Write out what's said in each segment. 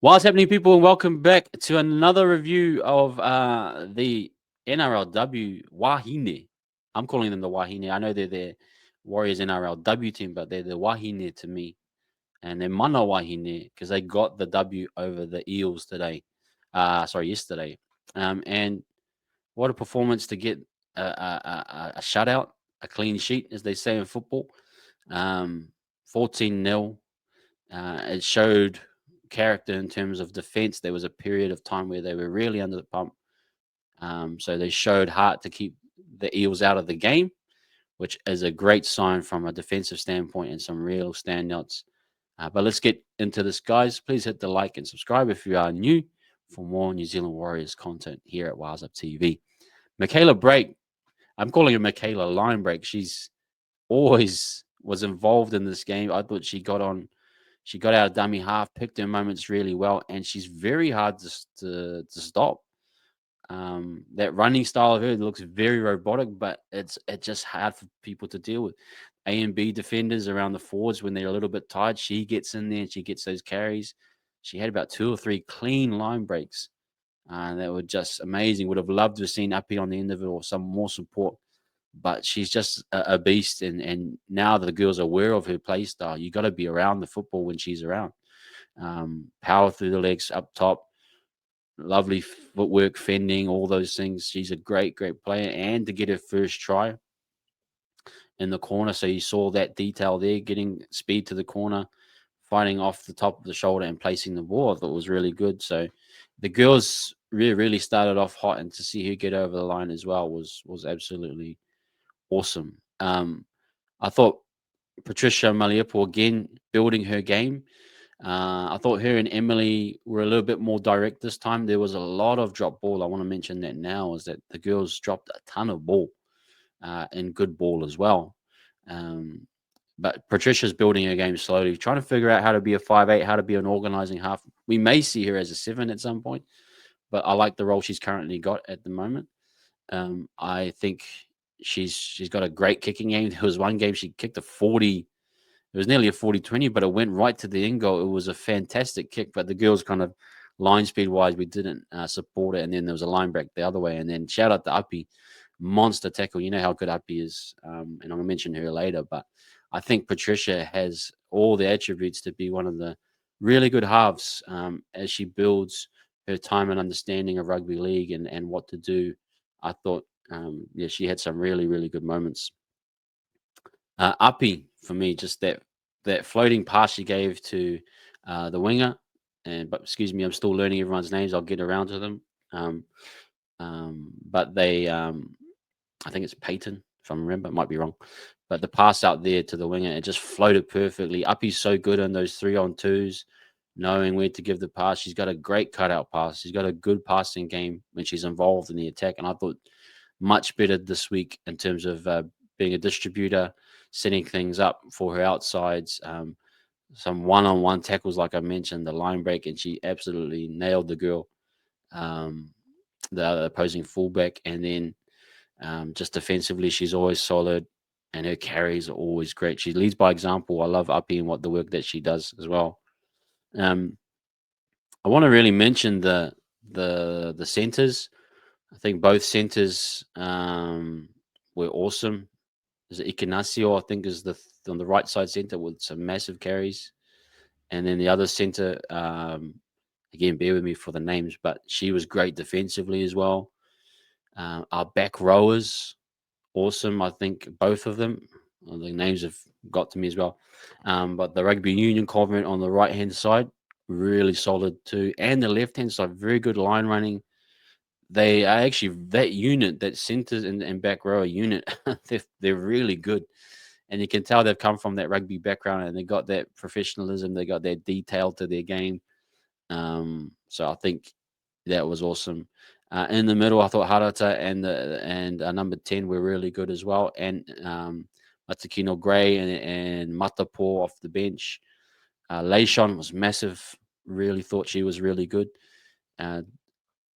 What's happening, people, and welcome back to another review of the NRLW Wahine. I'm calling them the Wahine. I know they're the Warriors NRLW team, but they're the Wahine to me. And they're Mana Wahine because they got the W over the Eels today. Yesterday. And what a performance to get a shutout, a clean sheet, as they say in football. 14-0. It showed character in terms of defense. There was a period of time where they were really under the pump. So they showed heart to keep the Eels out of the game, which is a great sign from a defensive standpoint and some real standouts. But let's get into this, guys. Please hit the like and subscribe if you are new for more New Zealand Warriors content here at Wise Up TV. Michaela Break, I'm calling her Michaela Line Break. She's always was involved in this game. I thought she got out of dummy half, picked her moments really well, and she's very hard to stop. That running style of her looks very robotic, but it's just hard for people to deal with. A and B defenders around the forwards when they're a little bit tired, she gets in there and she gets those carries. She had about 2 or 3 clean line breaks that were just amazing. Would have loved to have seen Uppy on the end of it or some more support, but she's just a beast. And now the girls are aware of her play style. You got to be around the football when she's around. Power through the legs up top, lovely footwork, fending, all those things. She's a great, great player. And to get her first try in the corner, so you saw that detail there, getting speed to the corner, fighting off the top of the shoulder and placing the ball. I thought was really good. So the girls really started off hot, and to see her get over the line as well was absolutely awesome. I thought Patricia Maliepo again building her game. I thought her and Emily were a little bit more direct this time. There was a lot of drop ball. I want to mention that now is that the girls dropped a ton of ball and good ball as well. Um, but Patricia's building her game slowly, trying to figure out how to be a 5'8", how to be an organizing half. We may see her as a 7 at some point, but I like the role she's currently got at the moment. I think she's got a great kicking game. There was one game she kicked a 40. It was nearly a 40-20, but it went right to the end goal. It was a fantastic kick, but the girls kind of line speed wise, we didn't support it. And then there was a line break the other way. And then shout out to Uppy, monster tackle. You know how good Uppy is, and I'm going to mention her later. But I think Patricia has all the attributes to be one of the really good halves as she builds her time and understanding of rugby league and what to do. I thought, yeah, she had some really good moments. Uppy for me, just that floating pass she gave to the winger, but excuse me, I'm still learning everyone's names. I'll get around to them. Um, but I think it's Peyton, if I remember, it might be wrong. But the pass out there to the winger, it just floated perfectly. Uppy's so good on those 3-on-2s, knowing where to give the pass. She's got a great cutout pass. She's got a good passing game when she's involved in the attack. And I thought much better this week in terms of being a distributor, setting things up for her outsides. Some one-on-one tackles, like I mentioned, the line break, and she absolutely nailed the girl, um, the opposing fullback. And then just defensively, she's always solid, and her carries are always great. She leads by example. I love Uppy and what the work that she does as well. Um, I want to really mention the centers. I think both centers were awesome. Is it Ignazio, I think, is on the right side center with some massive carries. And then the other center, again, bear with me for the names, but she was great defensively as well. Our back rowers, awesome. I think both of them. Well, the names have got to me as well. But the rugby union convent on the right hand side, really solid too. And the left hand side, very good line running. They are actually that unit, that centers and back row unit, they're really good. And you can tell they've come from that rugby background and they got that professionalism, they got that detail to their game. So I think that was awesome. In the middle, I thought Harata and number 10 were really good as well. And Matakino Gray and Matapo off the bench. Leishon was massive. Really thought she was really good.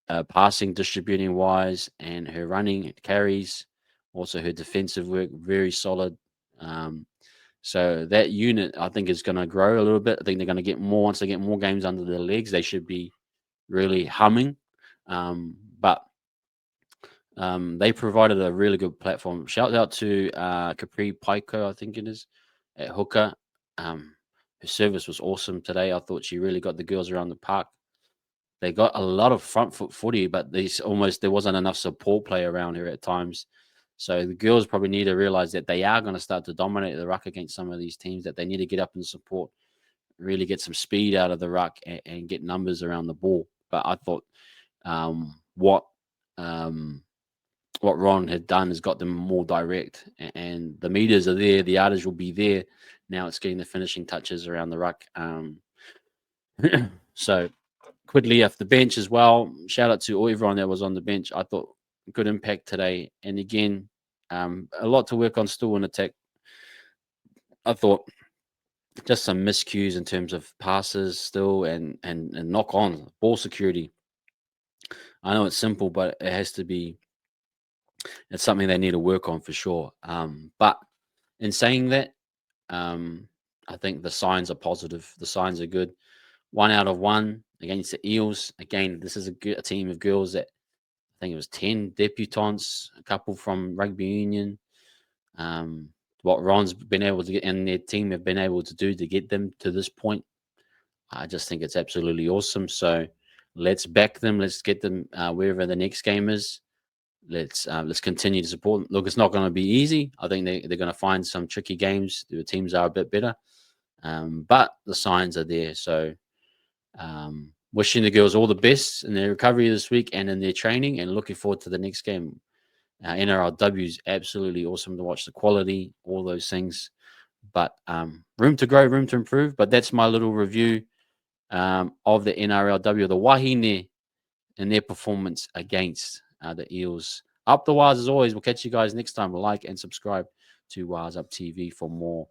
Uh, Passing, distributing wise, and her running carries, also her defensive work, very solid. Um, So that unit, I think, is going to grow a little bit. I think they're going to get more once they get more games under their legs. They should be really humming. But they provided a really good platform. Shout out to Capri Pico, I think it is, at hooker. Her service was awesome today. I thought she really got the girls around the park. They got a lot of front foot footy, but there wasn't enough support play around her at times. So the girls probably need to realize that they are going to start to dominate the ruck against some of these teams, that they need to get up and support, really get some speed out of the ruck and get numbers around the ball. But I thought what Ron had done has got them more direct, and the meters are there, the yardage will be there. Now it's getting the finishing touches around the ruck. So Quickly off the bench as well. Shout out to everyone that was on the bench. I thought good impact today. And again, a lot to work on still in attack. I thought just some miscues in terms of passes still and knock on ball security. I know it's simple, but it has to be. It's something they need to work on for sure. But in saying that, I think the signs are positive. The signs are good. 1 out of 1 against the Eels. Again, this is a team of girls that I think it was 10 debutantes, a couple from rugby union. What Ron's been able to get and their team have been able to do to get them to this point, I just think it's absolutely awesome. So let's back them. Let's get them wherever the next game is. Let's continue to support them. Look, it's not going to be easy. I think they're going to find some tricky games. The teams are a bit better, but the signs are there. So wishing the girls all the best in their recovery this week and in their training, and looking forward to the next game. NRLW is absolutely awesome to watch, the quality, all those things. But room to grow, room to improve. But that's my little review of the NRLW, the Wahine, and their performance against the Eels. Up the wires as always. We'll catch you guys next time. Like and subscribe to Wires Up TV for more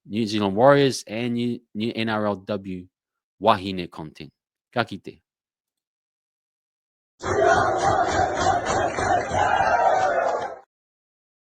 New Zealand Warriors and new NRLW Wahine content. Ka kite.